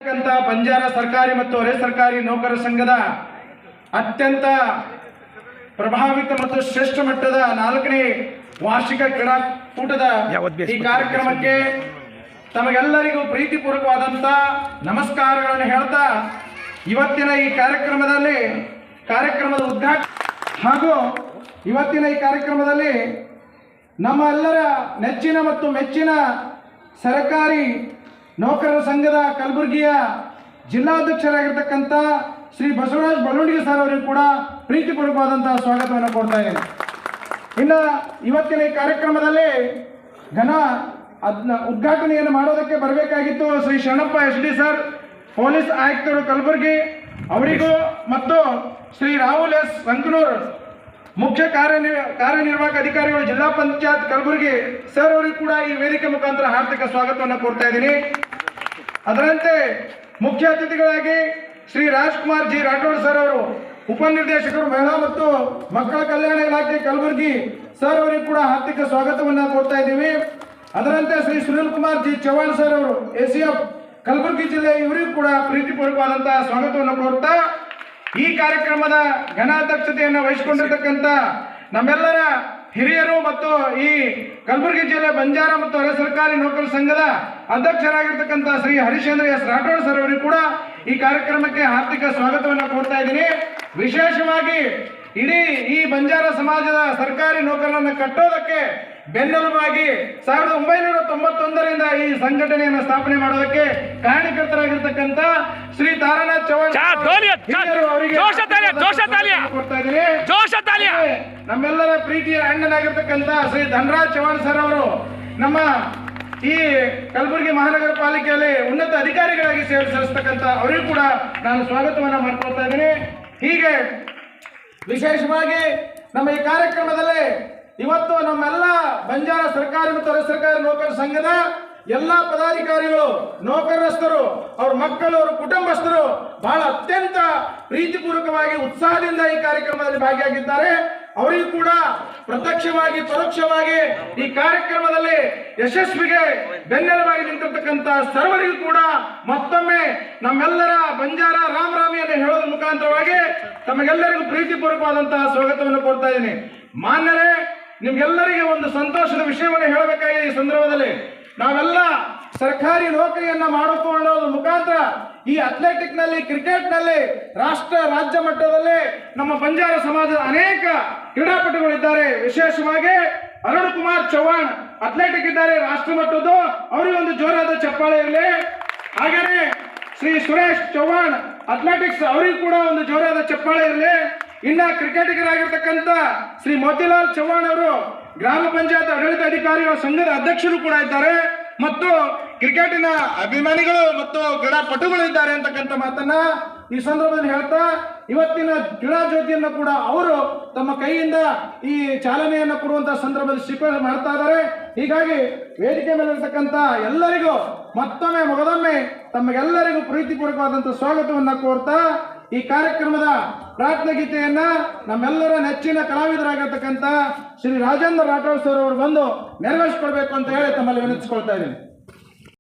ಬಂಜಾರ ಸರ್ಕಾರಿ ಮತ್ತು ಅರೆ ಸರ್ಕಾರಿ ನೌಕರರ ಸಂಘದ ಅತ್ಯಂತ ಪ್ರಭಾವಿತ ಮತ್ತು ಶ್ರೇಷ್ಠ ಮಟ್ಟದ 4ನೇ ವಾರ್ಷಿಕ ಕ್ರೀಡಾಕೂಟದ ಈ ಕಾರ್ಯಕ್ರಮಕ್ಕೆ ತಮಗೆಲ್ಲರಿಗೂ ಪ್ರೀತಿಪೂರ್ವಕವಾದಂತ ನಮಸ್ಕಾರಗಳನ್ನು ಹೇಳ್ತಾ ಇವತ್ತಿನ ಈ ಕಾರ್ಯಕ್ರಮದ ಉದ್ಘಾಟನೆ ಹಾಗೂ ಇವತ್ತಿನ ಈ ಕಾರ್ಯಕ್ರಮದಲ್ಲಿ ನಮ್ಮೆಲ್ಲರ ನೆಚ್ಚಿನ ಮತ್ತು ಮೆಚ್ಚಿನ ಸರ್ಕಾರಿ ನೌಕರರ ಸಂಘದ ಕಲಬುರಗಿಯ ಜಿಲ್ಲಾಧ್ಯಕ್ಷರಾಗಿರ್ತಕ್ಕಂಥ ಶ್ರೀ ಬಸವರಾಜ್ ಬಲುಂಡಿಗೆ ಸರ್ ಅವರಿಗೂ ಕೂಡ ಪ್ರೀತಿಪೂರ್ವಕವಾದಂತಹ ಸ್ವಾಗತವನ್ನು ಕೊಡ್ತಾ ಇದ್ದೇನೆ. ಇನ್ನು ಇವತ್ತಿನ ಈ ಕಾರ್ಯಕ್ರಮದಲ್ಲಿ ಉದ್ಘಾಟನೆಯನ್ನು ಮಾಡೋದಕ್ಕೆ ಬರಬೇಕಾಗಿತ್ತು Shri Sharanappa SD sir, police ಆಯುಕ್ತರು ಕಲಬುರಗಿ ಅವರಿಗೂ ಮತ್ತು ಶ್ರೀ ರಾಹುಲ್ S ಸಂಕನೂರ್ ಮುಖ್ಯ ಕಾರ್ಯನಿರ್ವಾಹಕ ಅಧಿಕಾರಿಗಳು ಜಿಲ್ಲಾ ಪಂಚಾಯತ್ ಕಲಬುರಗಿ ಸರ್ ಅವರಿಗೂ ಕೂಡ ಈ ವೇದಿಕೆ ಮುಖಾಂತರ ಹಾರ್ದಿಕ ಸ್ವಾಗತವನ್ನು ಕೊಡ್ತಾ ಇದ್ದೀನಿ. ಅದರಂತೆ ಮುಖ್ಯ ಅತಿಥಿಗಳಾಗಿ ಶ್ರೀ ರಾಜ್ಕುಮಾರ್ G ರಾಠೋಡ್ ಸರ್ ಅವರು, ಉಪನಿರ್ದೇಶಕರು ಮಹಿಳಾ ಮತ್ತು ಮಕ್ಕಳ ಕಲ್ಯಾಣ ಇಲಾಖೆ ಕಲಬುರಗಿ ಸರ್ ಅವರಿಗೂ ಕೂಡ ಹಾರ್ದಿಕ ಸ್ವಾಗತವನ್ನು ಕೊಡ್ತಾ ಇದ್ದೀವಿ. ಅದರಂತೆ ಶ್ರೀ ಸುನಿಲ್ ಕುಮಾರ್ G ಚೌಹಾಣ್ ಸರ್ ಅವರು ACF ಕಲಬುರಗಿ ಜಿಲ್ಲೆ, ಇವರಿಗೂ ಕೂಡ ಪ್ರೀತಿಪೂರ್ವಕವಾದಂತಹ ಸ್ವಾಗತವನ್ನು ಕೋರ್ತಾ ಈ ಕಾರ್ಯಕ್ರಮದ ಘನಾಧ್ಯಕ್ಷತೆಯನ್ನು ವಹಿಸಿಕೊಂಡಿರ್ತಕ್ಕಂಥ ನಮ್ಮೆಲ್ಲರ ಹಿರಿಯರು ಮತ್ತು ಈ ಕಲಬುರಗಿ ಜಿಲ್ಲೆ ಬಂಜಾರ ಮತ್ತು ಅರೆ ಸರ್ಕಾರಿ ನೌಕರರ ಸಂಘದ ಅಧ್ಯಕ್ಷರಾಗಿರ್ತಕ್ಕಂಥ ಶ್ರೀ ಹರಿಶ್ಚಂದ್ರ S ರಾಠೋಡ್ ಸರ್ ಅವರಿಗೂ ಕೂಡ ಈ ಕಾರ್ಯಕ್ರಮಕ್ಕೆ ಹಾರ್ದಿಕ ಸ್ವಾಗತವನ್ನು ಕೋರ್ತಾ ಇದ್ದೀನಿ. ವಿಶೇಷವಾಗಿ ಇಡೀ ಈ ಬಂಜಾರ ಸಮಾಜದ ಸರ್ಕಾರಿ ನೌಕರರನ್ನು ಕಟ್ಟೋದಕ್ಕೆ ಬೆನ್ನೆಲುಬಾಗಿ 1991ರಿಂದ ಈ ಸಂಘಟನೆಯನ್ನು ಸ್ಥಾಪನೆ ಮಾಡೋದಕ್ಕೆ ಕಾರಣಕರ್ತರಾಗಿರ್ತಕ್ಕಂಥ ಶ್ರೀ ತಾರಾನಾಥ್ ಚೌಹಾಣ್ ನಮ್ಮೆಲ್ಲರ ಪ್ರೀತಿಯ ಅಣ್ಣನಾಗಿರ್ತಕ್ಕಂಥ ಶ್ರೀ ಧನರಾಜ್ ಚೌಹಾಣ್ ಸರ್ ಅವರು ನಮ್ಮ ಈ ಕಲಬುರಗಿ ಮಹಾನಗರ ಪಾಲಿಕೆಯಲ್ಲಿ ಉನ್ನತ ಅಧಿಕಾರಿಗಳಾಗಿ ಸೇವೆ ಸಲ್ಲಿಸ್ತಕ್ಕಂಥ ಅವರಿಗೂ ಕೂಡ ನಾನು ಸ್ವಾಗತವನ್ನು ಮಾಡ್ಕೊಳ್ತಾ ಇದ್ದೀನಿ. ಹೀಗೆ ವಿಶೇಷವಾಗಿ ನಮ್ಮ ಈ ಕಾರ್ಯಕ್ರಮದಲ್ಲಿ ಇವತ್ತು ನಮ್ಮೆಲ್ಲ ಬಂಜಾರ ಸರ್ಕಾರಿ ಮತ್ತು ಅರೆ ಸರ್ಕಾರಿ ನೌಕರರ ಸಂಘದ ಎಲ್ಲ ಪದಾಧಿಕಾರಿಗಳು, ನೌಕರಸ್ಥರು, ಅವ್ರ ಮಕ್ಕಳು, ಅವ್ರ ಕುಟುಂಬಸ್ಥರು ಬಹಳ ಅತ್ಯಂತ ಪ್ರೀತಿಪೂರ್ವಕವಾಗಿ ಉತ್ಸಾಹದಿಂದ ಈ ಕಾರ್ಯಕ್ರಮದಲ್ಲಿ ಭಾಗಿಯಾಗಿದ್ದಾರೆ. ಅವರಿಗೂ ಕೂಡ ಪ್ರತ್ಯಕ್ಷವಾಗಿ ಪರೋಕ್ಷವಾಗಿ ಈ ಕಾರ್ಯಕ್ರಮದಲ್ಲಿ ಯಶಸ್ವಿಗೆ ಬೆನ್ನೆಲುಬಾಗಿ ನಿಂತಿರ್ತಕ್ಕಂಥ ಸರ್ವರಿಗೂ ಕೂಡ ಮತ್ತೊಮ್ಮೆ ನಮ್ಮೆಲ್ಲರ ಬಂಜಾರ ರಾಮರಾಮಿಯನ್ನು ಹೇಳೋದ್ರ ಮುಖಾಂತರವಾಗಿ ತಮಗೆಲ್ಲರಿಗೂ ಪ್ರೀತಿಪೂರ್ವಕವಾದಂತಹ ಸ್ವಾಗತವನ್ನು ಕೊಡ್ತಾ ಇದ್ದೀನಿ. ಮಾನ್ಯರೇ, ನಿಮ್ಗೆಲ್ಲರಿಗೆ ಒಂದು ಸಂತೋಷದ ವಿಷಯವನ್ನು ಹೇಳಬೇಕಾಗಿದೆ. ಈ ಸಂದರ್ಭದಲ್ಲಿ ನಾವೆಲ್ಲ ಸರ್ಕಾರಿ ನೌಕರಿಯನ್ನ ಮಾಡಿಕೊಳ್ಳೋದ್ರ ಮುಖಾಂತರ ಈ ಅಥ್ಲೆಟಿಕ್ ನಲ್ಲಿ, ಕ್ರಿಕೆಟ್ ನಲ್ಲಿ ರಾಷ್ಟ್ರ ರಾಜ್ಯ ಮಟ್ಟದಲ್ಲಿ ನಮ್ಮ ಬಂಜಾರ ಸಮಾಜದ ಅನೇಕ ಕ್ರೀಡಾಪಟುಗಳಿದ್ದಾರೆ. ವಿಶೇಷವಾಗಿ ಅರುಣ್ ಕುಮಾರ್ ಚೌಹಾಣ್ ಅಥ್ಲೆಟಿಕ್ ಇದ್ದಾರೆ ರಾಷ್ಟ್ರ ಮಟ್ಟದ್ದು, ಅವರಿಗೆ ಒಂದು ಜೋರಾದ ಚಪ್ಪಾಳೆ ಇರಲಿ. ಹಾಗೆಯೇ ಶ್ರೀ ಸುರೇಶ್ ಚೌಹಾಣ್ ಅಥ್ಲೆಟಿಕ್ಸ್, ಅವರಿಗೂ ಕೂಡ ಒಂದು ಜೋರಾದ ಚಪ್ಪಾಳೆ ಇರಲಿ. ಇನ್ನ ಕ್ರಿಕೆಟಿಗರಾಗಿರ್ತಕ್ಕಂಥ ಶ್ರೀ ಮೋತಿಲಾಲ್ ಚೌಹಾಣ್ ಅವರು ಗ್ರಾಮ ಪಂಚಾಯತ್ ಆಡಳಿತ ಅಧಿಕಾರಿಗಳ ಸಂಘದ ಅಧ್ಯಕ್ಷರು ಕೂಡ ಇದ್ದಾರೆ ಮತ್ತು ಕ್ರಿಕೆಟಿನ ಅಭಿಮಾನಿಗಳು ಮತ್ತು ಕ್ರೀಡಾಪಟುಗಳು ಇದ್ದಾರೆ ಅಂತಕ್ಕಂಥ ಮಾತನ್ನ ಈ ಸಂದರ್ಭದಲ್ಲಿ ಹೇಳ್ತಾ ಇವತ್ತಿನ ಕ್ರೀಡಾ ಜ್ಯೋತಿಯನ್ನು ಕೂಡ ಅವರು ತಮ್ಮ ಕೈಯಿಂದ ಈ ಚಾಲನೆಯನ್ನು ಕೊಡುವಂತಹ ಸಂದರ್ಭದಲ್ಲಿ ಸ್ವೀಕಾರ ಮಾಡ್ತಾ ಇದ್ದಾರೆ. ಹೀಗಾಗಿ ವೇದಿಕೆ ಮೇಲೆ ಇರತಕ್ಕಂಥ ಎಲ್ಲರಿಗೂ ಮತ್ತೊಮ್ಮೆ ಮೊದಲೊಮ್ಮೆ ತಮಗೆಲ್ಲರಿಗೂ ಪ್ರೀತಿಪೂರ್ವಕವಾದಂತಹ ಸ್ವಾಗತವನ್ನ ಕೋರ್ತಾ ಈ ಕಾರ್ಯಕ್ರಮದ ಪ್ರಾರ್ಥನಾ ಗೀತೆಯನ್ನ ನಮ್ಮೆಲ್ಲರ ನೆಚ್ಚಿನ ಕಲಾವಿದರಾಗಿರ್ತಕ್ಕಂಥ ಶ್ರೀ ರಾಜೇಂದ್ರ ರಾಠೋಡ್ ಸರ್ ಅವರು ಬಂದು ನೆರವೇರಿಸಿಕೊಡ್ಬೇಕು ಅಂತ ಹೇಳಿ ತಮ್ಮಲ್ಲಿ ವಿನಂತಿಸಿಕೊಳ್ತಾ ಇದ್ದೀನಿ.